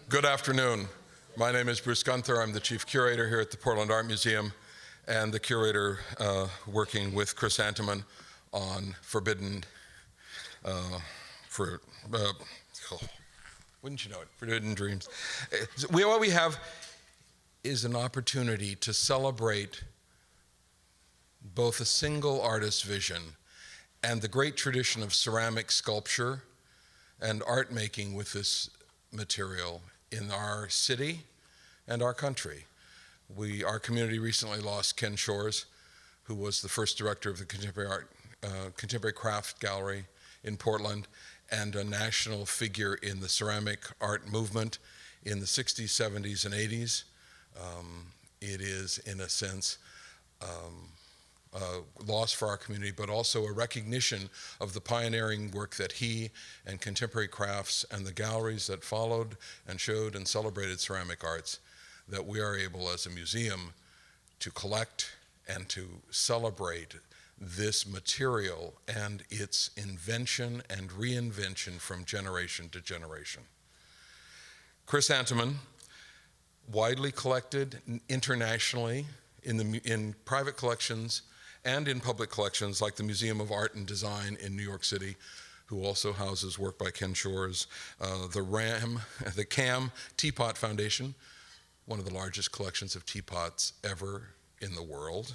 Good afternoon. My name is Bruce Gunther. I'm the chief curator here at the Portland Art Museum and the curator working with Chris Antemann on Forbidden Dreams. What we have is an opportunity to celebrate both a single artist's vision and the great tradition of ceramic sculpture and art making with this material in our city and our country. Our community recently lost Ken Shores, who was the first director of the Contemporary Craft Gallery in Portland and a national figure in the ceramic art movement in the 60s, 70s, and 80s. It is, in a sense, a loss for our community, but also a recognition of the pioneering work that he and Contemporary Crafts and the galleries that followed and showed and celebrated ceramic arts, that we are able as a museum to collect and to celebrate this material and its invention and reinvention from generation to generation. Chris Antemann, widely collected internationally in private collections and in public collections like the Museum of Art and Design in New York City, who also houses work by Ken Shores, the CAM Teapot Foundation, one of the largest collections of teapots ever in the world,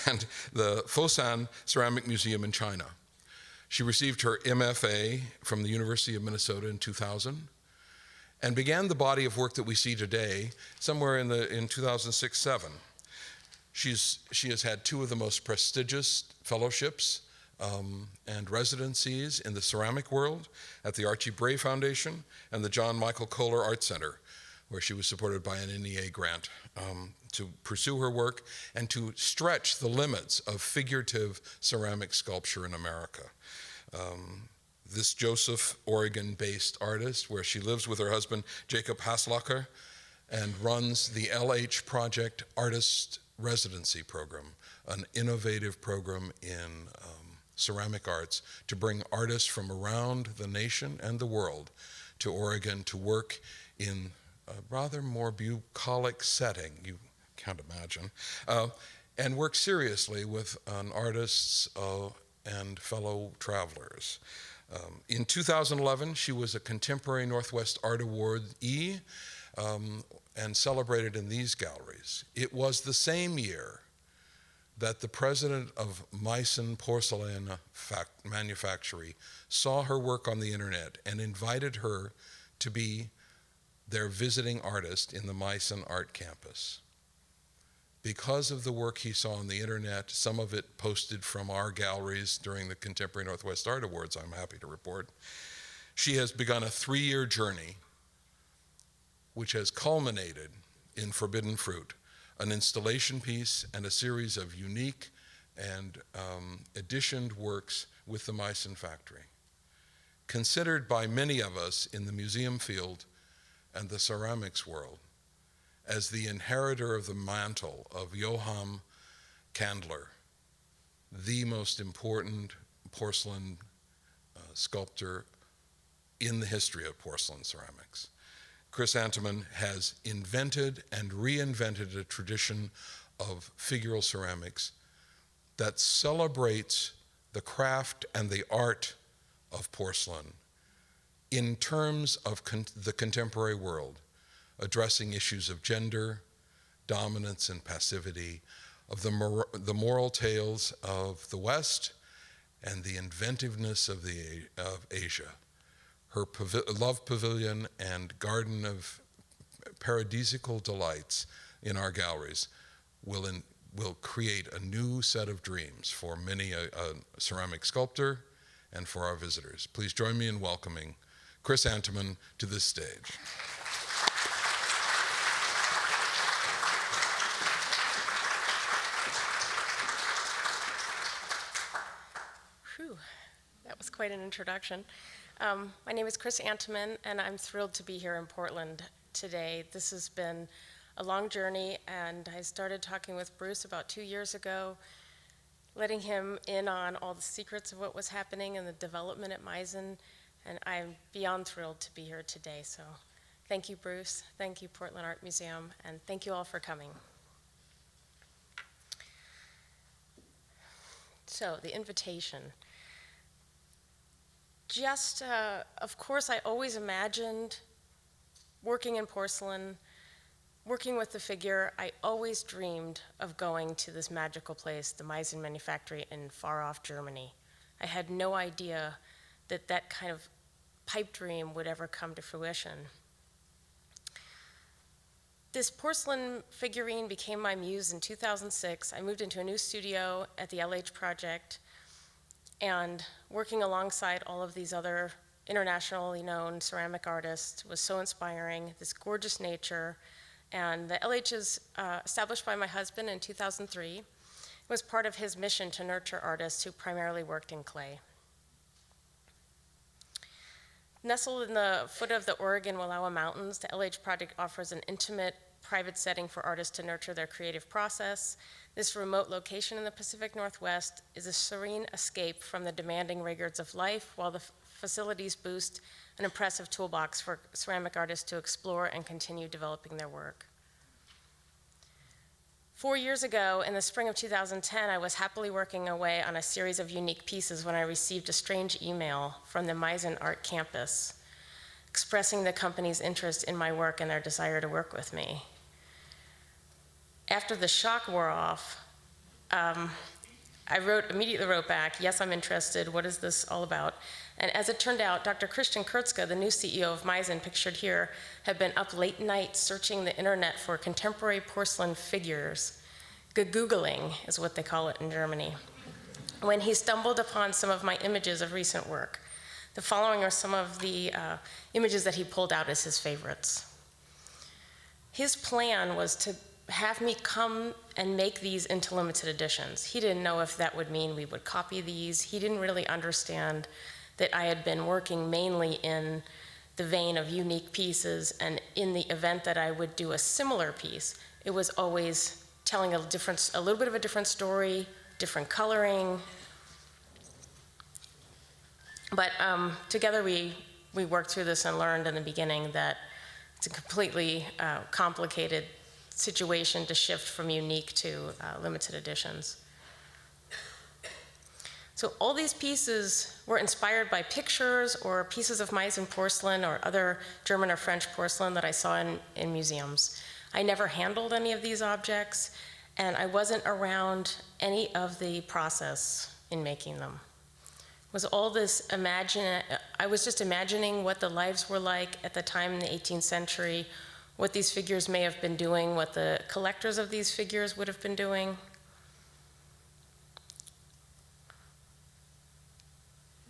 and the Fosan Ceramic Museum in China. She received her MFA from the University of Minnesota in 2000 and began the body of work that we see today somewhere in 2006-07. She has had two of the most prestigious fellowships and residencies in the ceramic world at the Archie Bray Foundation and the John Michael Kohler Art Center, where she was supported by an NEA grant to pursue her work and to stretch the limits of figurative ceramic sculpture in America. This Joseph, Oregon-based artist, where she lives with her husband, Jacob Haslacher, and runs the LH Project Artist Residency Program, an innovative program in ceramic arts to bring artists from around the nation and the world to Oregon to work in a rather more bucolic setting, you can't imagine, and work seriously with artists and fellow travelers. In 2011, she was a Contemporary Northwest Art Awardee and celebrated in these galleries. It was the same year that the president of Meissen Porcelain Manufactory saw her work on the internet and invited her to be their visiting artist in the Meissen Art Campus. Because of the work he saw on the internet, some of it posted from our galleries during the Contemporary Northwest Art Awards, I'm happy to report, she has begun a 3-year journey which has culminated in Forbidden Fruit, an installation piece and a series of unique and editioned works with the Meissen factory. Considered by many of us in the museum field and the ceramics world as the inheritor of the mantle of Johann Candler, the most important porcelain sculptor in the history of porcelain ceramics. Chris Antemann has invented and reinvented a tradition of figural ceramics that celebrates the craft and the art of porcelain in terms of the contemporary world, addressing issues of gender, dominance, and passivity, of the moral tales of the West, and the inventiveness of Asia. Her love pavilion and garden of paradisical delights in our galleries will create a new set of dreams for many a ceramic sculptor and for our visitors. Please join me in welcoming Chris Antemann to this stage. Whew, that was quite an introduction. My name is Chris Antemann, and I'm thrilled to be here in Portland today. This has been a long journey, and I started talking with Bruce about 2 years ago, letting him in on all the secrets of what was happening in the development at Meissen, and I'm beyond thrilled to be here today, so Thank you, Bruce. Thank you, Portland Art Museum, and thank you all for coming. So, the invitation. Of course, I always imagined working in porcelain, working with the figure. I always dreamed of going to this magical place, the Meissen Manufactory in far-off Germany. I had no idea that that kind of pipe dream would ever come to fruition. This porcelain figurine became my muse in 2006. I moved into a new studio at the LH Project, and working alongside all of these other internationally known ceramic artists was so inspiring, this gorgeous nature. And the LH is established by my husband in 2003. It was part of his mission to nurture artists who primarily worked in clay. Nestled in the foot of the Oregon Wallowa Mountains, the LH Project offers an intimate, private setting for artists to nurture their creative process. This remote location in the Pacific Northwest is a serene escape from the demanding rigors of life, while the facilities boost an impressive toolbox for ceramic artists to explore and continue developing their work. 4 years ago, in the spring of 2010, I was happily working away on a series of unique pieces when I received a strange email from the Meissen Art Campus expressing the company's interest in my work and their desire to work with me. After the shock wore off, I immediately wrote back, yes, I'm interested, what is this all about? And as it turned out, Dr. Christian Kurtzke, the new CEO of Meissen, pictured here, had been up late night searching the internet for contemporary porcelain figures. Googling is what they call it in Germany. When he stumbled upon some of my images of recent work. The following are some of the images that he pulled out as his favorites. His plan was to have me come and make these into limited editions. He didn't know if that would mean we would copy these. He didn't really understand that I had been working mainly in the vein of unique pieces, and in the event that I would do a similar piece, it was always telling a little bit of a different story, different coloring. But together we worked through this and learned in the beginning that it's a completely complicated situation to shift from unique to limited editions. So all these pieces were inspired by pictures or pieces of Meissen porcelain or other German or French porcelain that I saw in museums. I never handled any of these objects, and I wasn't around any of the process in making them. It was all this I was just imagining what the lives were like at the time in the 18th century, what these figures may have been doing, what the collectors of these figures would have been doing.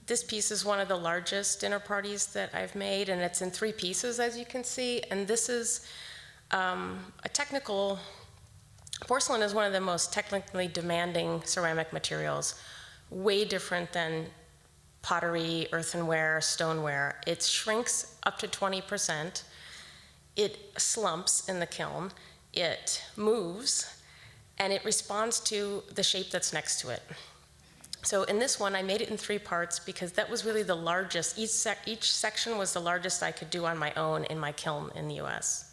This piece is one of the largest dinner parties that I've made, and it's in 3 pieces, as you can see. And this is porcelain is one of the most technically demanding ceramic materials, way different than pottery, earthenware, stoneware. It shrinks up to 20%. It slumps in the kiln. It moves, and it responds to the shape that's next to it. So in this one, I made it in 3 parts because that was really the largest. Each section was the largest I could do on my own in my kiln in the US.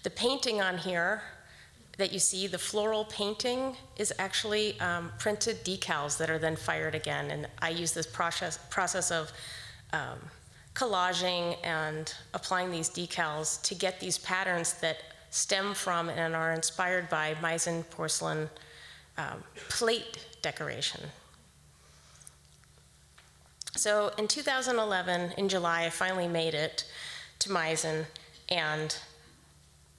The painting on here that you see, the floral painting, is actually printed decals that are then fired again. And I use this process of collaging and applying these decals to get these patterns that stem from and are inspired by Meissen porcelain plate decoration. So in 2011, in July, I finally made it to Meissen and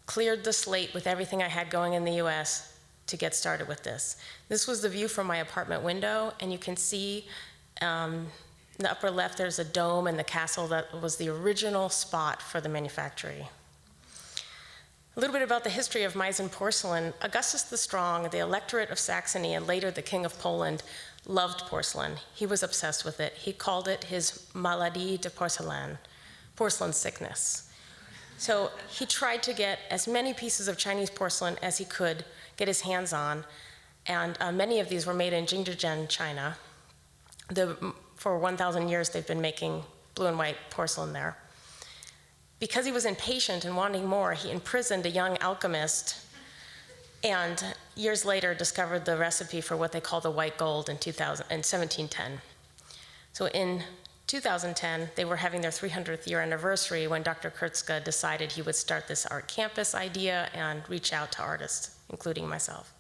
cleared the slate with everything I had going in the US to get started with this. This was the view from my apartment window, and you can see in the upper left there's a dome and the castle that was the original spot for the manufactory. A little bit about the history of Meissen porcelain. Augustus the Strong, the Electorate of Saxony, and later the King of Poland, loved porcelain. He was obsessed with it. He called it his maladie de porcelain, porcelain sickness. So he tried to get as many pieces of Chinese porcelain as he could get his hands on, and many of these were made in Jingzhen, China. For 1,000 years, they've been making blue and white porcelain there. because he was impatient and wanting more, he imprisoned a young alchemist and years later discovered the recipe for what they call the white gold in 1710. So in 2010, they were having their 300th year anniversary when Dr. Kurtzke decided he would start this art campus idea and reach out to artists, including myself.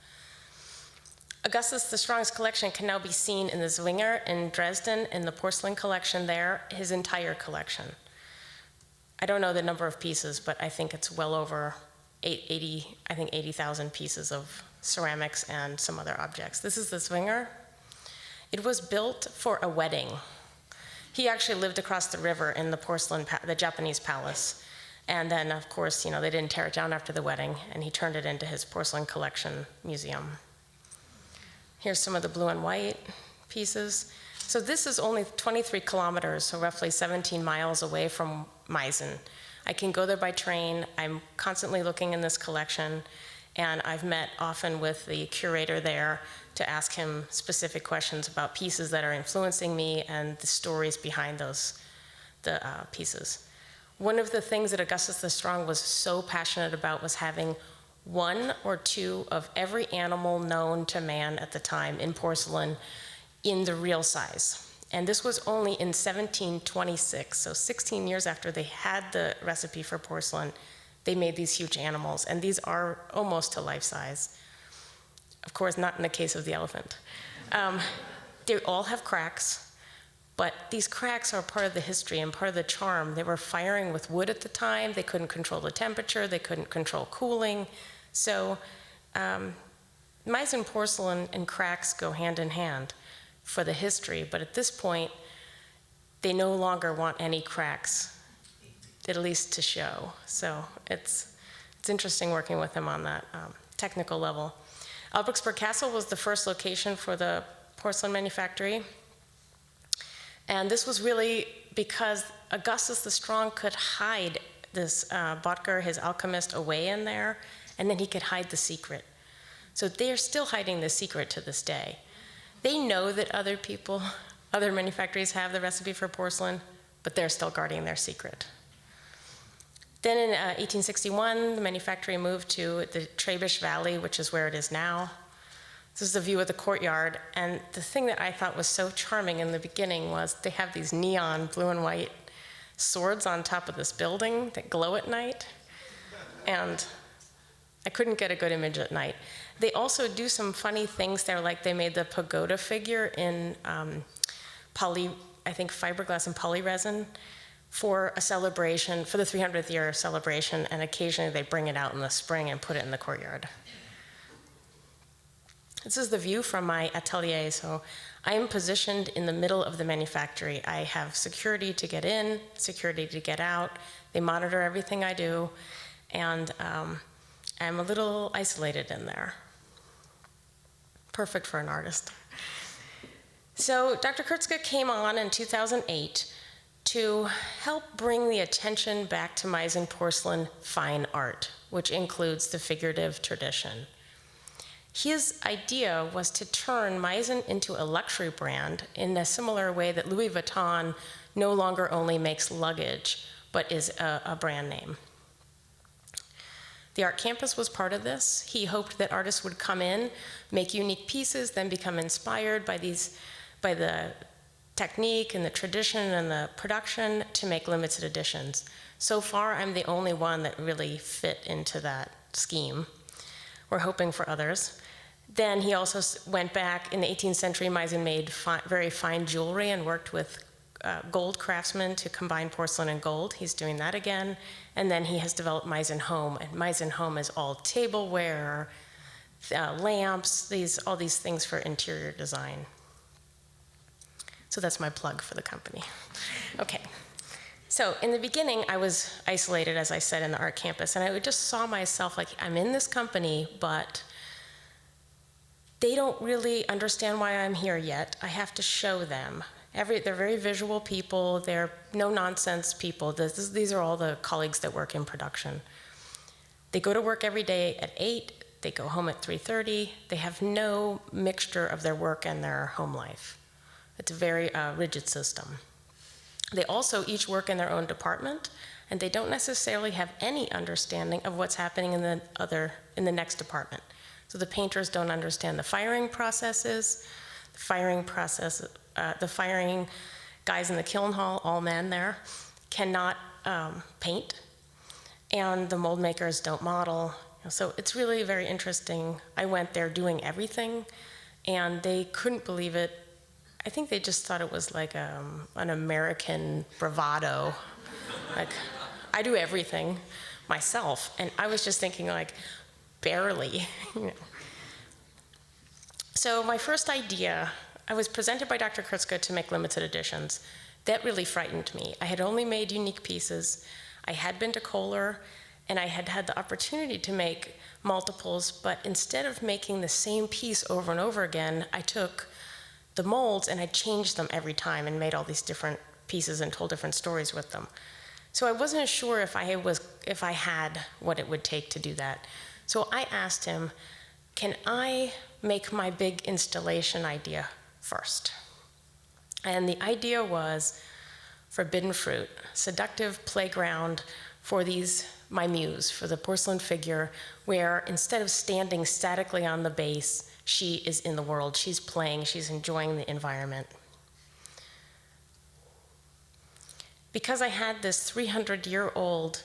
Augustus the Strong's collection can now be seen in the Zwinger in Dresden, in the Porcelain Collection there, his entire collection. I don't know the number of pieces, but I think it's well over 80,000 pieces of ceramics and some other objects. This is the Zwinger. It was built for a wedding. He actually lived across the river in the Japanese palace. And then, of course, they didn't tear it down after the wedding, and he turned it into his porcelain collection museum. Here's some of the blue and white pieces. So this is only 23 kilometers, so roughly 17 miles away from Meissen. I can go there by train. I'm constantly looking in this collection, and I've met often with the curator there to ask him specific questions about pieces that are influencing me and the stories behind the pieces. One of the things that Augustus the Strong was so passionate about was having one or two of every animal known to man at the time in porcelain in the real size. And this was only in 1726, so 16 years after they had the recipe for porcelain, they made these huge animals, and these are almost to life size. Of course, not in the case of the elephant. They all have cracks, but these cracks are part of the history and part of the charm. They were firing with wood at the time. They couldn't control the temperature. They couldn't control cooling. So Meissen porcelain and cracks go hand in hand for the history, but at this point, they no longer want any cracks, at least to show. So it's interesting working with him on that technical level. Albrechtsberg Castle was the first location for the porcelain manufactory. And this was really because Augustus the Strong could hide this Böttger, his alchemist, away in there, and then he could hide the secret. So they are still hiding the secret to this day. They know that other manufactories have the recipe for porcelain, but they're still guarding their secret. Then in 1861, the manufactory moved to the Traibisch Valley, which is where it is now. This is the view of the courtyard, and the thing that I thought was so charming in the beginning was they have these neon blue and white swords on top of this building that glow at night, and I couldn't get a good image at night. They also do some funny things there, like they made the pagoda figure in fiberglass and polyresin for a celebration, for the 300th year celebration, and occasionally they bring it out in the spring and put it in the courtyard. This is the view from my atelier. So I am positioned in the middle of the manufactory. I have security to get in, security to get out. They monitor everything I do, and I'm a little isolated in there. Perfect for an artist. So Dr. Kurtzke came on in 2008 to help bring the attention back to Meissen porcelain fine art, which includes the figurative tradition. His idea was to turn Meissen into a luxury brand in a similar way that Louis Vuitton no longer only makes luggage, but is a brand name. The art campus was part of this. He hoped that artists would come in, make unique pieces, then become inspired by the technique and the tradition and the production to make limited editions. So far, I'm the only one that really fit into that scheme. We're hoping for others. Then he also went back. In the 18th century, Meissen made very fine jewelry and worked with gold craftsmen to combine porcelain and gold. He's doing that again. And then he has developed Meissen Home. And Meissen Home is all tableware, lamps, all these things for interior design. So that's my plug for the company. Okay. So in the beginning, I was isolated, as I said, in the art campus. And I just saw myself like, I'm in this company, but they don't really understand why I'm here yet. I have to show them. They're very visual people. They're no-nonsense people. These are all the colleagues that work in production. They go to work every day at 8. They go home at 3:30. They have no mixture of their work and their home life. It's a very rigid system. They also each work in their own department, and they don't necessarily have any understanding of what's happening in the next department. So the painters don't understand the firing processes, the firing guys in the kiln hall, all men there, cannot paint, and the mold makers don't model. So it's really very interesting. I went there doing everything, and they couldn't believe it. I think they just thought it was like an American bravado. Like, I do everything myself, and I was just thinking, like, barely, you know. So my first idea, I was presented by Dr. Kritska to make limited editions. That really frightened me. I had only made unique pieces. I had been to Kohler, and I had had the opportunity to make multiples, but instead of making the same piece over and over again, I took the molds and I changed them every time and made all these different pieces and told different stories with them. So I wasn't sure if I had what it would take to do that. So I asked him, can I make my big installation idea first? And the idea was forbidden fruit, seductive playground for my muse, for the porcelain figure, where instead of standing statically on the base, she is in the world, she's playing, she's enjoying the environment. Because I had this 300-year-old,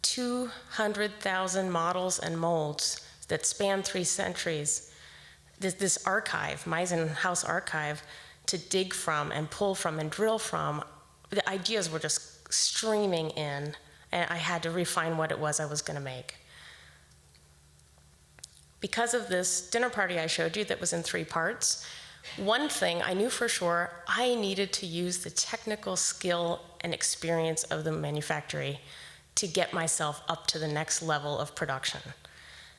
200,000 models and molds that span 3 centuries, this archive, Meissen House archive, to dig from and pull from and drill from, the ideas were just streaming in, and I had to refine what it was I was going to make. Because of this dinner party I showed you that was in 3 parts, one thing I knew for sure, I needed to use the technical skill and experience of the manufactory to get myself up to the next level of production.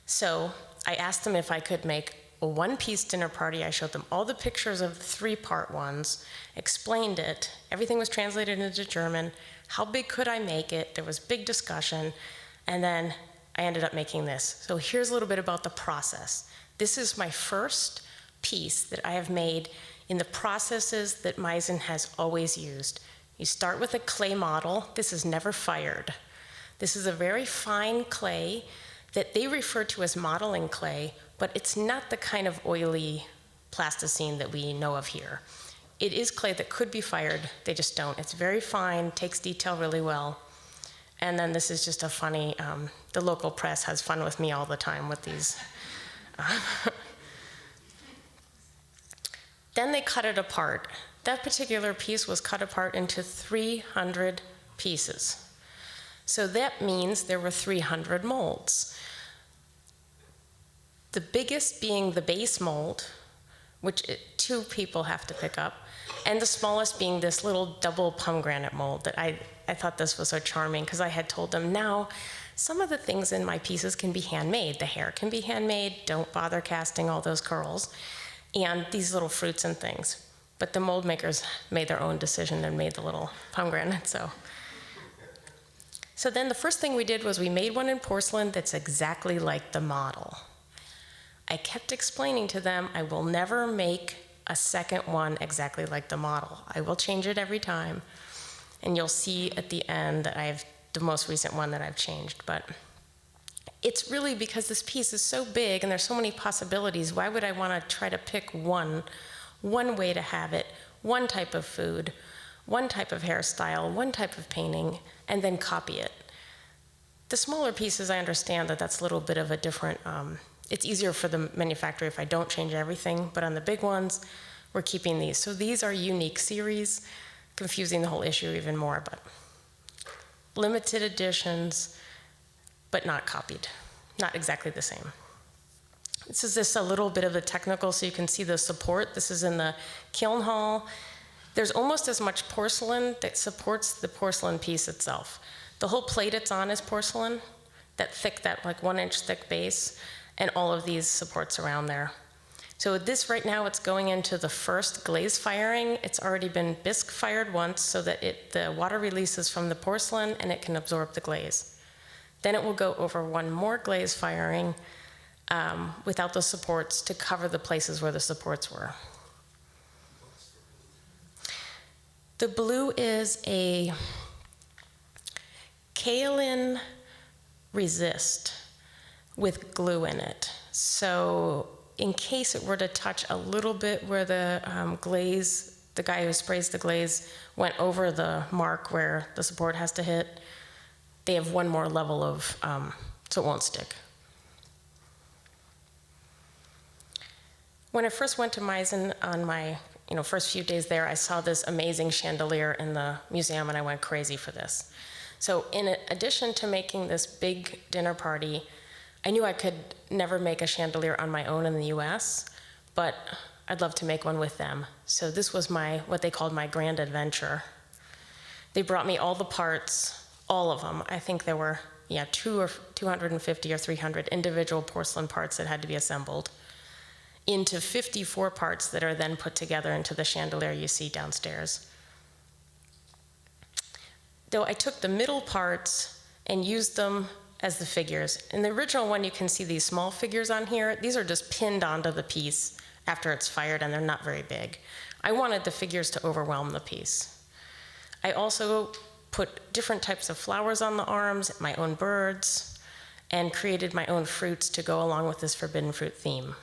So I asked them if I could make a 1-piece dinner party. I showed them all the pictures of the 3-part ones, explained it. Everything was translated into German. How big could I make it? There was big discussion. And then I ended up making this. So here's a little bit about the process. This is my first piece that I have made in the processes that Meissen has always used. You start with a clay model. This is never fired. This is a very fine clay that they refer to as modeling clay, but it's not the kind of oily plasticine that we know of here. It is clay that could be fired, they just don't. It's very fine, takes detail really well. And then this is just a funny, the local press has fun with me all the time with these. Then they cut it apart. That particular piece was cut apart into 300 pieces. So that means there were 300 molds. The biggest being the base mold, which 2 people have to pick up, and the smallest being this little double pomegranate mold that I thought this was so charming because I had told them, now, some of the things in my pieces can be handmade. The hair can be handmade, don't bother casting all those curls, and these little fruits and things. But the mold makers made their own decision and made the little pomegranate, so. So then the first thing we did was we made one in porcelain that's exactly like the model. I kept explaining to them, I will never make a second one exactly like the model. I will change it every time. And you'll see at the end that I have the most recent one that I've changed. But it's really because this piece is so big and there's so many possibilities, why would I want to try to pick one way to have it, one type of food, one type of hairstyle, one type of painting, and then copy it? The smaller pieces, I understand that that's a little bit of a different, it's easier for the manufacturer if I don't change everything, but on the big ones, we're keeping these. So these are unique series, confusing the whole issue even more, but limited editions, but not copied, not exactly the same. This is just a little bit of the technical, so you can see the support. This is in the kiln hall. There's almost as much porcelain that supports the porcelain piece itself. The whole plate it's on is porcelain, that thick, that like 1-inch thick base, and all of these supports around there. So this right now, it's going into the first glaze firing. It's already been bisque fired once so that the water releases from the porcelain and it can absorb the glaze. Then it will go over one more glaze firing without the supports to cover the places where the supports were. The blue is kaolin resist with glue in it. So in case it were to touch a little bit where the glaze, the guy who sprays the glaze went over the mark where the support has to hit, they have one more level of, so it won't stick. When I first went to Meissen on my first few days there, I saw this amazing chandelier in the museum and I went crazy for this. So in addition to making this big dinner party, I knew I could never make a chandelier on my own in the US, but I'd love to make one with them. So this was what they called my grand adventure. They brought me all the parts, all of them. I think there were 250 or 300 individual porcelain parts that had to be assembled into 54 parts that are then put together into the chandelier you see downstairs. Though I took the middle parts and used them as the figures. In the original one, you can see these small figures on here. These are just pinned onto the piece after it's fired, and they're not very big. I wanted the figures to overwhelm the piece. I also put different types of flowers on the arms, my own birds, and created my own fruits to go along with this forbidden fruit theme.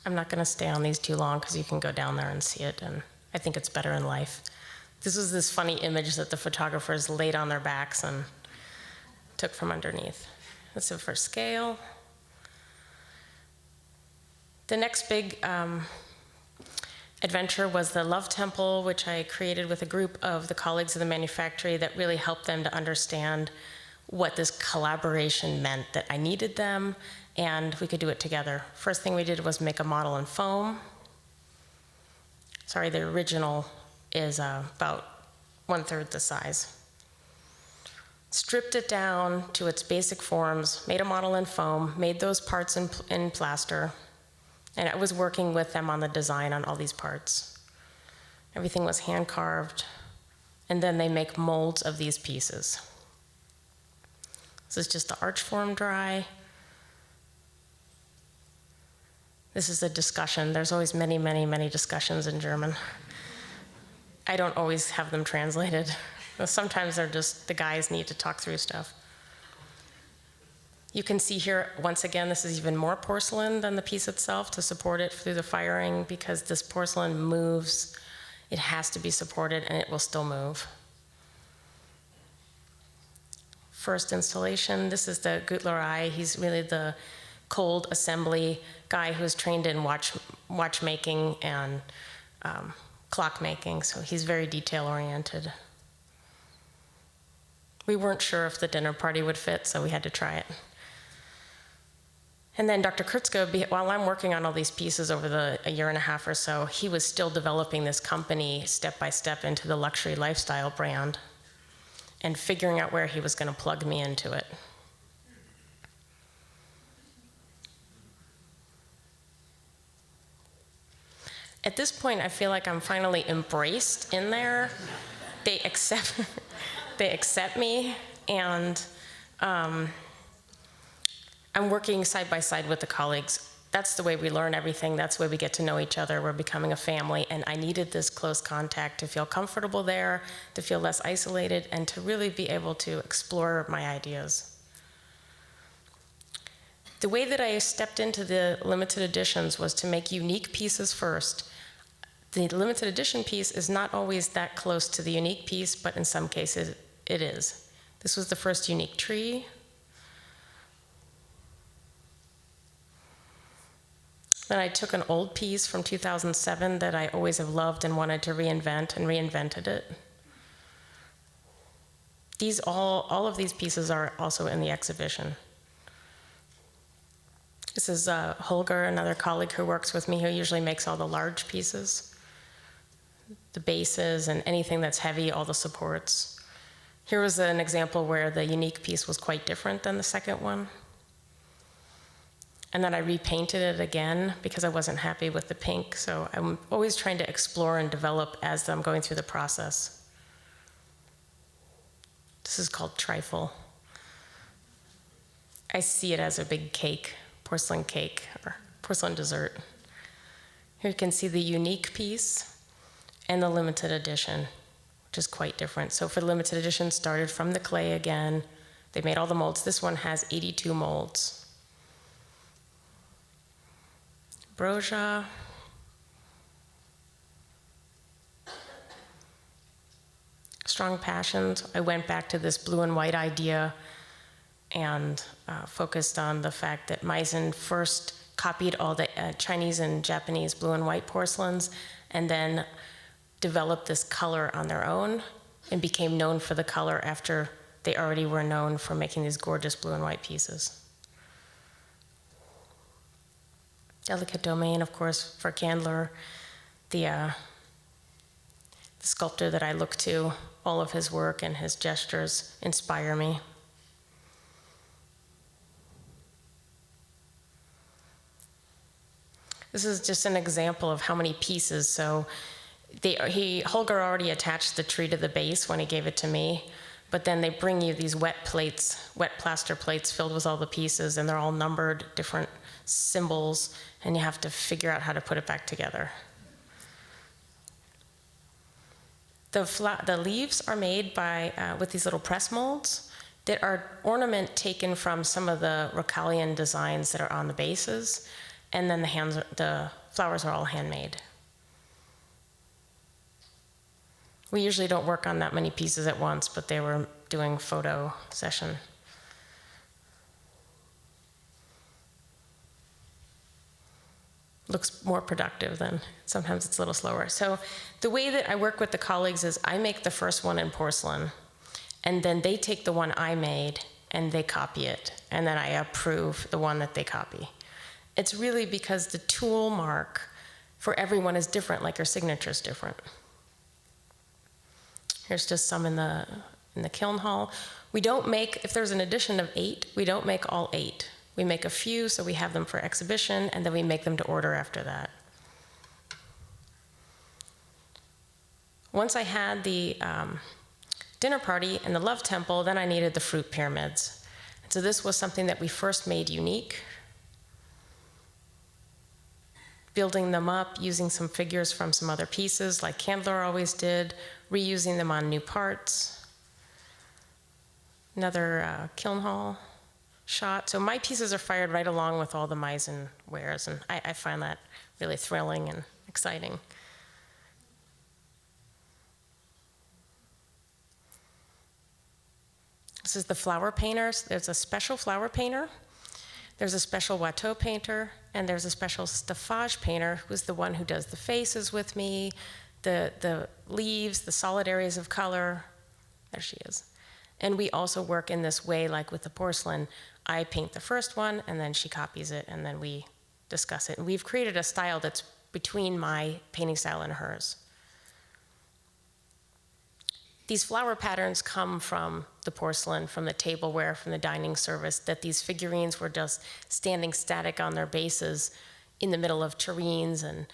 I'm not going to stay on these too long because you can go down there and see it, and I think it's better in life. This was this funny image that the photographers laid on their backs and took from underneath. This is for scale. The next big adventure was the Love Temple, which I created with a group of the colleagues of the manufactory that really helped them to understand what this collaboration meant, that I needed them and we could do it together. First thing we did was make a model in foam. Sorry, the original is about 1/3 the size. Stripped it down to its basic forms, made a model in foam, made those parts in plaster, and I was working with them on the design on all these parts. Everything was hand carved, and then they make molds of these pieces. This is just the arch form dry. This is a discussion. There's always many, many, many discussions in German. I don't always have them translated. Sometimes they're just, the guys need to talk through stuff. You can see here, once again, this is even more porcelain than the piece itself to support it through the firing, because this porcelain moves. It has to be supported and it will still move. First installation, this is the Gutlerei. He's really the cold assembly guy who's trained in watchmaking and clockmaking, so he's very detail-oriented. We weren't sure if the dinner party would fit, so we had to try it. And then Dr. Kurtzke, while I'm working on all these pieces over a year and a half or so, he was still developing this company step by step into the luxury lifestyle brand and figuring out where he was going to plug me into it. At this point, I feel like I'm finally embraced in there. They accept me, and I'm working side by side with the colleagues. That's the way we learn everything. That's the way we get to know each other. We're becoming a family, and I needed this close contact to feel comfortable there, to feel less isolated, and to really be able to explore my ideas. The way that I stepped into the limited editions was to make unique pieces first. The limited edition piece is not always that close to the unique piece, but in some cases it is. This was the first unique tree. Then I took an old piece from 2007 that I always have loved and wanted to reinvent, and reinvented it. All of these pieces are also in the exhibition. This is Holger, another colleague who works with me, who usually makes all the large pieces, the bases and anything that's heavy, all the supports. Here was an example where the unique piece was quite different than the second one. And then I repainted it again because I wasn't happy with the pink. So I'm always trying to explore and develop as I'm going through the process. This is called Trifle. I see it as a big cake, porcelain cake, or porcelain dessert. Here you can see the unique piece and the limited edition, which is quite different. So for the limited edition, started from the clay again. They made all the molds. This one has 82 molds. Broja. Strong passions. I went back to this blue and white idea and focused on the fact that Meissen first copied all the Chinese and Japanese blue and white porcelains and then developed this color on their own and became known for the color after they already were known for making these gorgeous blue and white pieces. Delicate Domain, of course, for Candler, the sculptor that I look to. All of his work and his gestures inspire me. This is just an example of how many pieces. So Holger already attached the tree to the base when he gave it to me, but then they bring you these wet plates, wet plaster plates filled with all the pieces, and they're all numbered, different symbols, and you have to figure out how to put it back together. The leaves are made by with these little press molds that are ornament taken from some of the Rocalian designs that are on the bases, and then the flowers are all handmade. We usually don't work on that many pieces at once, but they were doing photo session. Looks more productive than sometimes it's a little slower. So the way that I work with the colleagues is I make the first one in porcelain, and then they take the one I made and they copy it, and then I approve the one that they copy. It's really because the tool mark for everyone is different, like your signature is different. Here's just some in the kiln hall. We don't make, if there's an edition of 8, we don't make all 8. We make a few, so we have them for exhibition, and then we make them to order after that. Once I had the dinner party and the love temple, then I needed the fruit pyramids. And so this was something that we first made unique, building them up, using some figures from some other pieces, like Candler always did, reusing them on new parts. Another kiln hall shot. So my pieces are fired right along with all the Meissen wares, and I find that really thrilling and exciting. This is the flower painters. There's a special flower painter, there's a special Watteau painter, and there's a special staffage painter who's the one who does the faces with me, the leaves, the solid areas of color. There she is. And we also work in this way, like with the porcelain. I paint the first one, and then she copies it, and then we discuss it. And we've created a style that's between my painting style and hers. These flower patterns come from the porcelain, from the tableware, from the dining service, that these figurines were just standing static on their bases in the middle of tureens and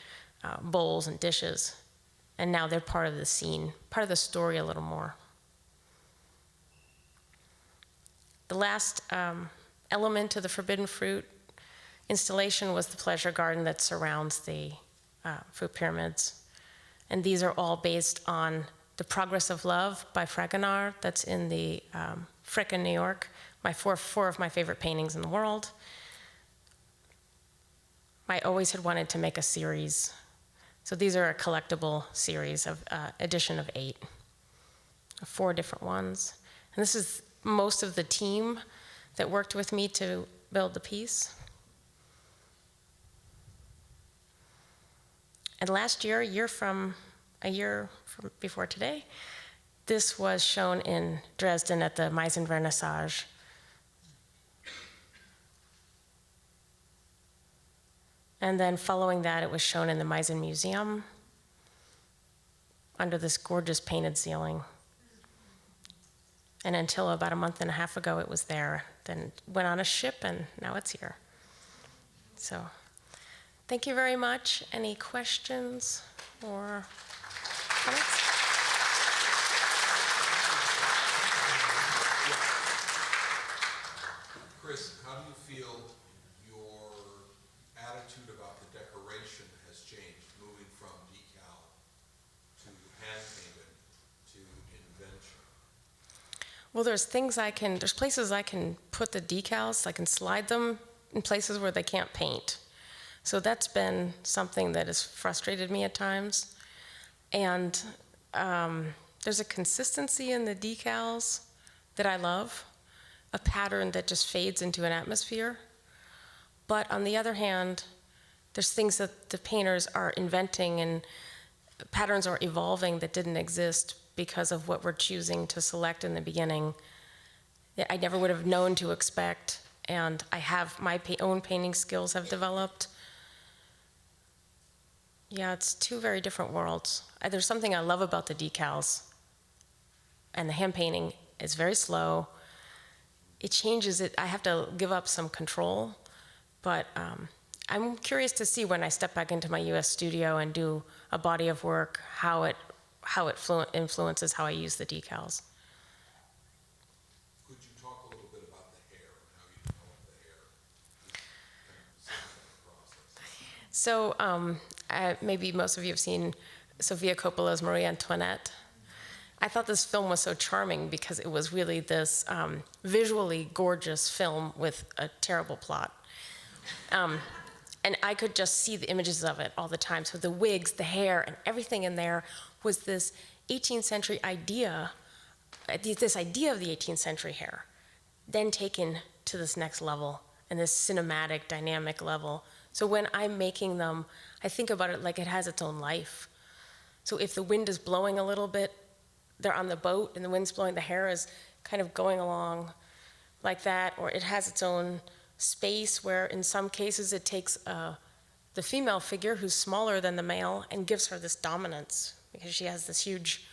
bowls and dishes. And now they're part of the scene, part of the story a little more. The last element to the Forbidden Fruit installation was the pleasure garden that surrounds the fruit pyramids. And these are all based on The Progress of Love by Fragility, that's in the Frick in New York, four of my favorite paintings in the world. I always had wanted to make a series. So these are a collectible series of edition of 8, 4 different ones. And this is most of the team that worked with me to build the piece. And last year, a year from before today, this was shown in Dresden at the Meissen Vernissage. And then following that, it was shown in the Meissen Museum under this gorgeous painted ceiling. And until about a month and a half ago, it was there. Then went on a ship, and now it's here. So thank you very much. Any questions or comments? Chris, Chris, how do you feel your attitude about the decoration has changed, moving from decal to hand-painted to invention? Well, there's places I can put the decals, I can slide them in places where they can't paint. So that's been something that has frustrated me at times. And there's a consistency in the decals that I love, a pattern that just fades into an atmosphere. But on the other hand, there's things that the painters are inventing and patterns are evolving that didn't exist because of what we're choosing to select in the beginning that I never would have known to expect. And I have my own painting skills have developed. Yeah, it's two very different worlds. There's something I love about the decals, and the hand painting is very slow. It changes it. I have to give up some control, but I'm curious to see when I step back into my US studio and do a body of work, how it influences how I use the decals. Could you talk a little bit about the hair and how you develop the hair? Some of that process. So maybe most of you have seen Sofia Coppola's Marie Antoinette. I thought this film was so charming because it was really this visually gorgeous film with a terrible plot. And I could just see the images of it all the time. So the wigs, the hair, and everything in there was this 18th century idea, this idea of the 18th century hair, then taken to this next level, and this cinematic, dynamic level. So when I'm making them, I think about it like it has its own life. So if the wind is blowing a little bit, they're on the boat and the wind's blowing, the hair is kind of going along like that, or it has its own space where in some cases it takes the female figure who's smaller than the male and gives her this dominance because she has this huge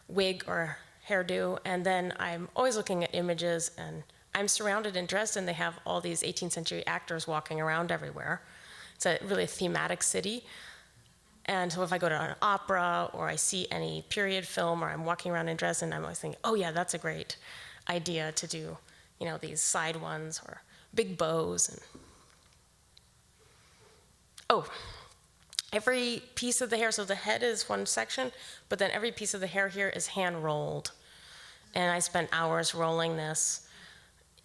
wig or hairdo. And then I'm always looking at images, and I'm surrounded and dressed, and they have all these 18th century actors walking around everywhere. It's a really thematic city. And so if I go to an opera or I see any period film or I'm walking around in dress, and I'm always thinking, oh yeah, that's a great idea to do, these side ones or big bows. And every piece of the hair, so the head is one section, but then every piece of the hair here is hand rolled. And I spent hours rolling this,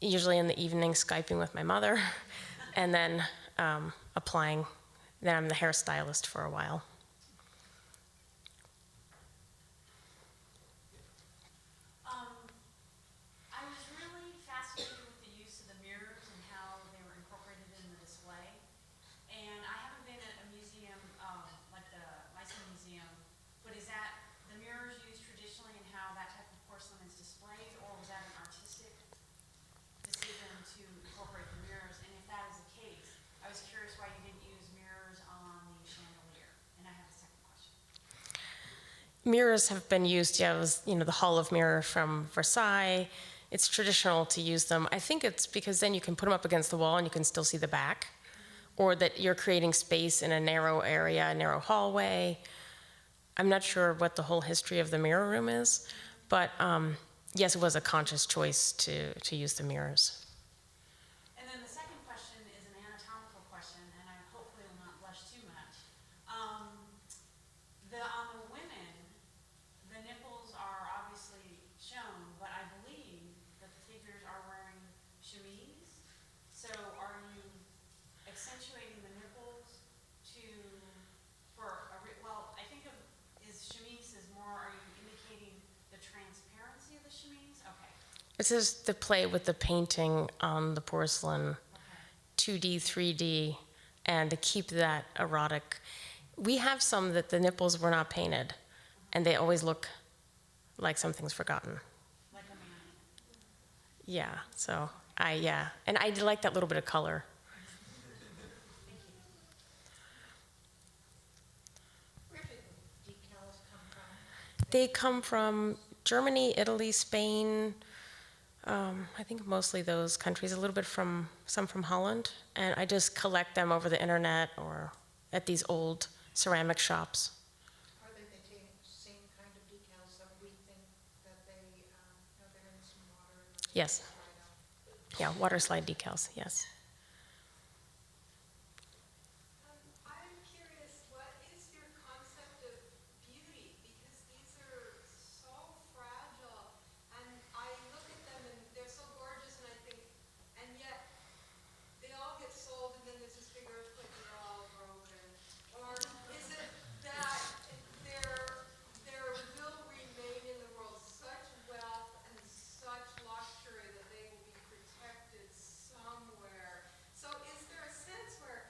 usually in the evening, Skyping with my mother, and then applying. Then I'm the hairstylist for a while. I was really fascinated with the use of the mirrors and how they were incorporated in the display. And I haven't been at a museum like the Meissen Museum, but is that the mirrors used traditionally in how that type of porcelain is displayed, or was that an artistic decision to incorporate the mirrors? And if that is the case, I was curious why you didn't use mirrors on the chandelier. And I have a second question. Mirrors have been used, it was, the Hall of Mirror from Versailles. It's traditional to use them. I think it's because then you can put them up against the wall and you can still see the back, or that you're creating space in a narrow area, a narrow hallway. I'm not sure what the whole history of the mirror room is, but yes, it was a conscious choice to use the mirrors. And then the second question is an anatomical question, and I hopefully will not blush too much. On the women, the nipples are obviously shown, but I believe that the figures are wearing chemise. So are you accentuating the nipples I think of, is chemise is more, are you indicating the transparency of the chemise? Okay. This is the play with the painting on the porcelain, Okay. 2D, 3D, and to keep that erotic. We have some that the nipples were not painted, and they always look like something's forgotten. Like a man. Yeah, so and I like that little bit of color. Where did the decals come from? They come from Germany, Italy, Spain, I think mostly those countries, a little bit from Holland, and I just collect them over the internet or at these old ceramic shops. Are they the same kind of decals that we think that they're in some water? Yes. Yeah, water slide decals, yes. I'm curious, what is your concept of beauty? Because these are so fragile, and I look at them and they're so gorgeous, and I think, and yet they all get sold, and then there's this big earthquake, and they're all broken. Or is it that there will remain in the world such wealth and such luxury that they will be protected somewhere? So is there a sense where,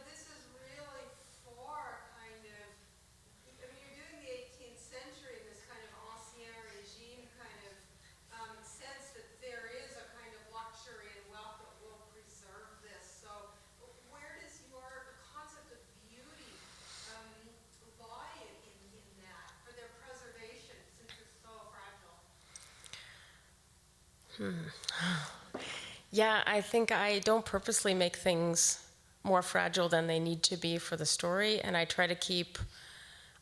this is really for kind of, I mean, you're doing the 18th century in this kind of ancien regime kind of sense that there is a kind of luxury and wealth that will preserve this. So where does your concept of beauty lie in that, for their preservation, since it's so fragile? Yeah, I think I don't purposely make things more fragile than they need to be for the story, and I try to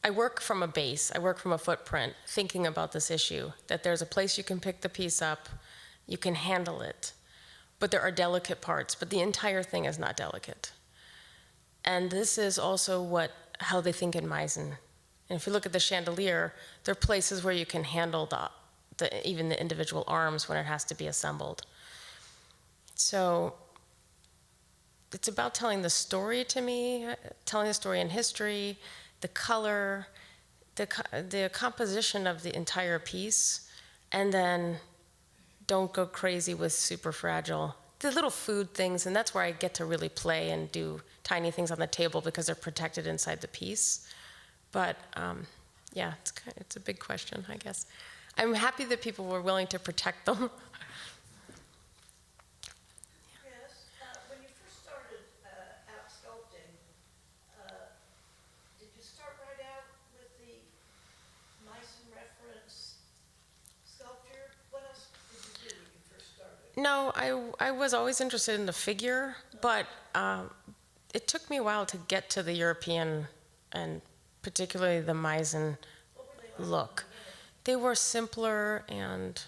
I work from a base, I work from a footprint, thinking about this issue, that there's a place you can pick the piece up, you can handle it, but there are delicate parts, but the entire thing is not delicate. And this is also how they think in Meissen. And if you look at the chandelier, there are places where you can handle even the individual arms when it has to be assembled. So it's about telling the story to me, telling the story in history, the color, the composition of the entire piece, and then don't go crazy with super fragile. The little food things, and that's where I get to really play and do tiny things on the table because they're protected inside the piece. But yeah, it's a big question, I guess. I'm happy that people were willing to protect them. Chris, when you first started out sculpting, did you start right out with the Meissen reference sculpture? What else did you do when you first started? No, I was always interested in the figure, but it took me a while to get to the European and particularly the Meissen What were they like? look. They were simpler, and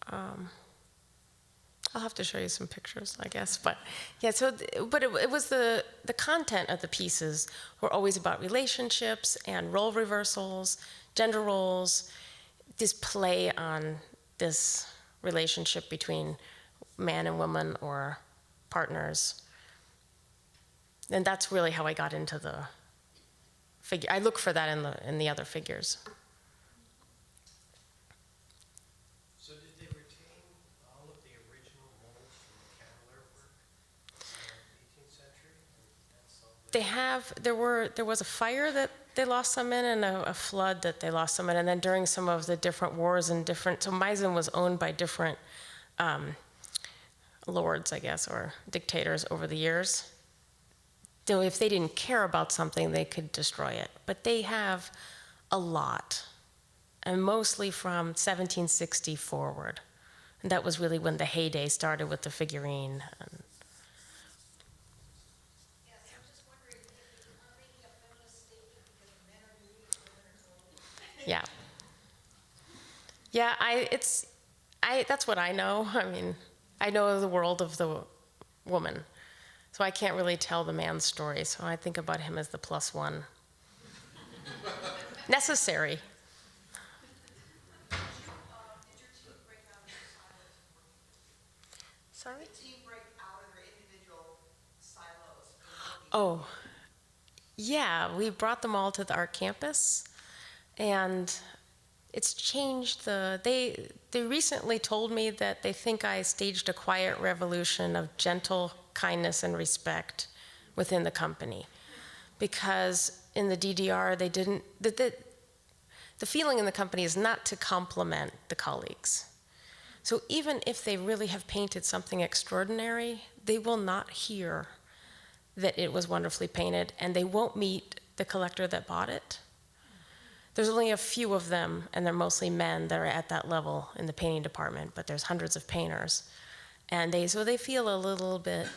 I'll have to show you some pictures, I guess. But yeah, but it was the content of the pieces were always about relationships and role reversals, gender roles, this play on this relationship between man and woman or partners. And that's really how I got into the figure. I look for that in the other figures. So did they retain all of the original molds from the Cavalier work in the 18th century? That's all They have, there was a fire that they lost some in and a flood that they lost some in, and then during some of the different wars and so Meissen was owned by different lords, I guess, or dictators over the years. So if they didn't care about something, they could destroy it. But they have a lot, and mostly from 1760 forward. And that was really when the heyday started with the figurine. Yes, I'm just wondering if you are making a feminist statement because men are nude and women are clothed. Yeah, that's what I know. I mean, I know the world of the woman. So I can't really tell the man's story, so I think about him as the plus one. Necessary. Did your team break out into silos? Sorry? Did the team break out of their individual silos? Oh, yeah, we brought them all to the art campus, and it's changed they recently told me that they think I staged a quiet revolution of gentle kindness and respect within the company. Because in the DDR, they didn't, the feeling in the company is not to compliment the colleagues. So even if they really have painted something extraordinary, they will not hear that it was wonderfully painted, and they won't meet the collector that bought it. There's only a few of them, and they're mostly men that are at that level in the painting department, but there's hundreds of painters. And so they feel a little bit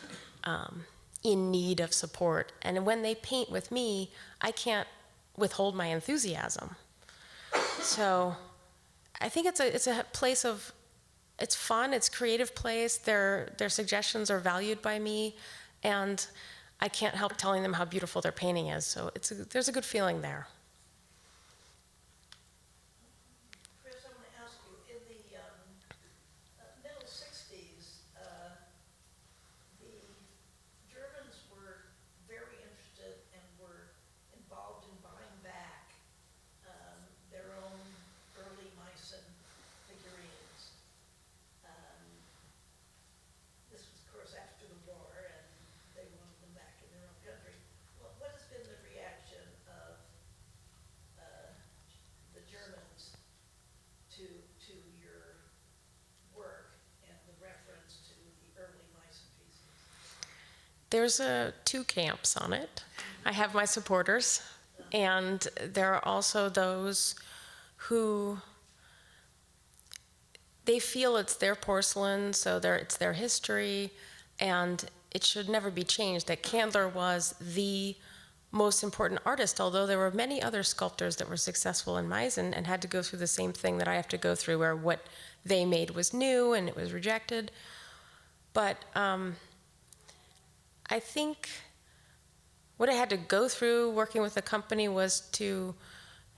in need of support. And when they paint with me, I can't withhold my enthusiasm. So I think it's a place of it's fun, it's a creative place, their suggestions are valued by me, and I can't help telling them how beautiful their painting is, so there's a good feeling there. Chris, I want to ask you, in the middle 60s, the Germans were very interested and were involved in buying back their own early Meissen figurines. This was, of course, after the war, and they wanted them back in their own country. What has been the reaction of the Germans to your work and the reference to the early Meissen pieces? There's two camps on it. I have my supporters, and there are also those who they feel it's their porcelain, so it's their history, and it should never be changed. That Candler was the most important artist, although there were many other sculptors that were successful in Meissen and had to go through the same thing that I have to go through, where what they made was new and it was rejected. But I think what I had to go through working with the company was to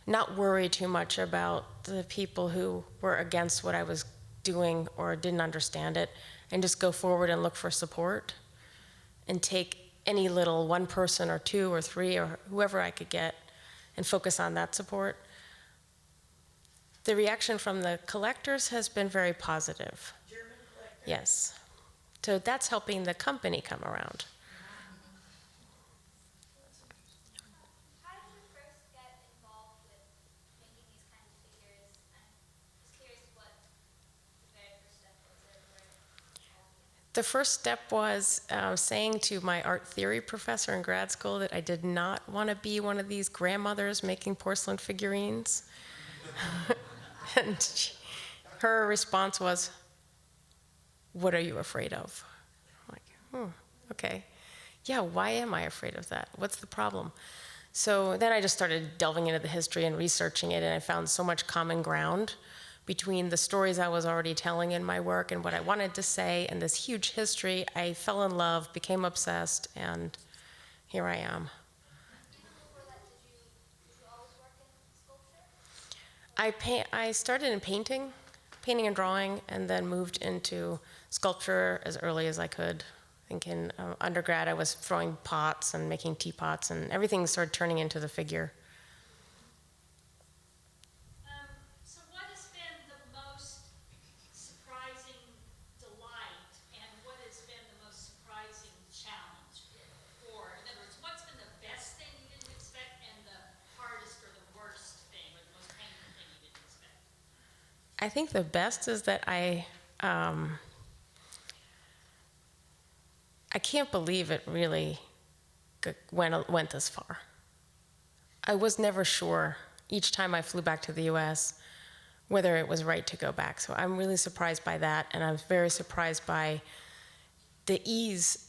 not worry too much about the people who were against what I was doing or didn't understand it, and just go forward and look for support and take any little one person or two or three or whoever I could get and focus on that support. The reaction from the collectors has been very positive. German collectors? Yes. So that's helping the company come around. How did you first get involved with making these kinds of figures? I'm just curious what the very first step was or where it all began. The first step was saying to my art theory professor in grad school that I did not want to be one of these grandmothers making porcelain figurines. And her response was, "What are you afraid of?" I'm like, okay. Yeah, why am I afraid of that? What's the problem? So then I just started delving into the history and researching it, and I found so much common ground between the stories I was already telling in my work and what I wanted to say and this huge history. I fell in love, became obsessed, and here I am. Even before that, did you always work in sculpture? I started in painting and drawing, and then moved into sculpture as early as I could. I think in undergrad I was throwing pots and making teapots, and everything started turning into the figure. So what has been the most surprising delight, and what has been the most surprising challenge? Or, in other words, what's been the best thing you didn't expect, and the hardest or the worst thing, or the most painful thing you didn't expect? I think the best is that I can't believe it really went this far. I was never sure each time I flew back to the US whether it was right to go back. So I'm really surprised by that, and I'm very surprised by the ease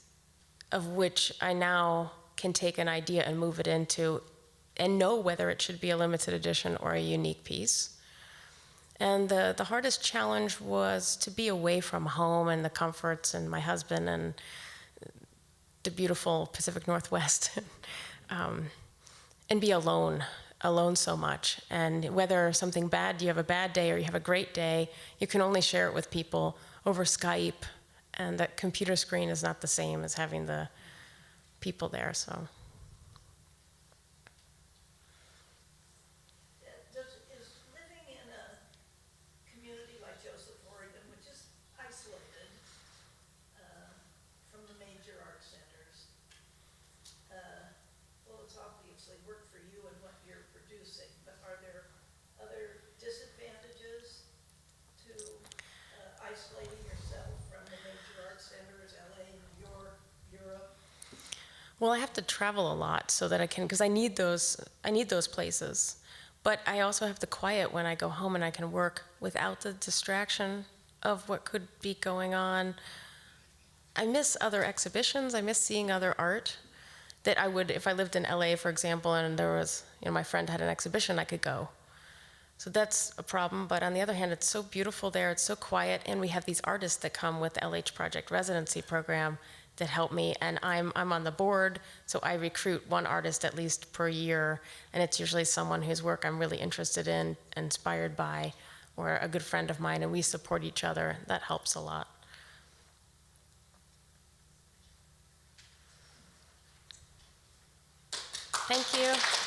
of which I now can take an idea and move it into and know whether it should be a limited edition or a unique piece. And the hardest challenge was to be away from home and the comforts and my husband and the beautiful Pacific Northwest, and be alone so much. And whether something bad, you have a bad day or you have a great day, you can only share it with people over Skype, and that computer screen is not the same as having the people there, so. Is living in a community like Joseph, Oregon, which is isolated from the major art centers, well, it's obviously work for you and what you're producing, but are there other disadvantages to isolating yourself from the major art centers, LA, New York, Europe? Well, I have to travel a lot so that I can, because I need those places. But I also have the quiet when I go home, and I can work without the distraction of what could be going on. I miss other exhibitions. I miss seeing other art that I would, if I lived in LA, for example, and there was, my friend had an exhibition, I could go. So that's a problem, but on the other hand, it's so beautiful there, it's so quiet, and we have these artists that come with the LH Project residency program that help me, and I'm on the board, so I recruit one artist at least per year, and it's usually someone whose work I'm really interested in, inspired by, or a good friend of mine, and we support each other. That helps a lot. Thank you.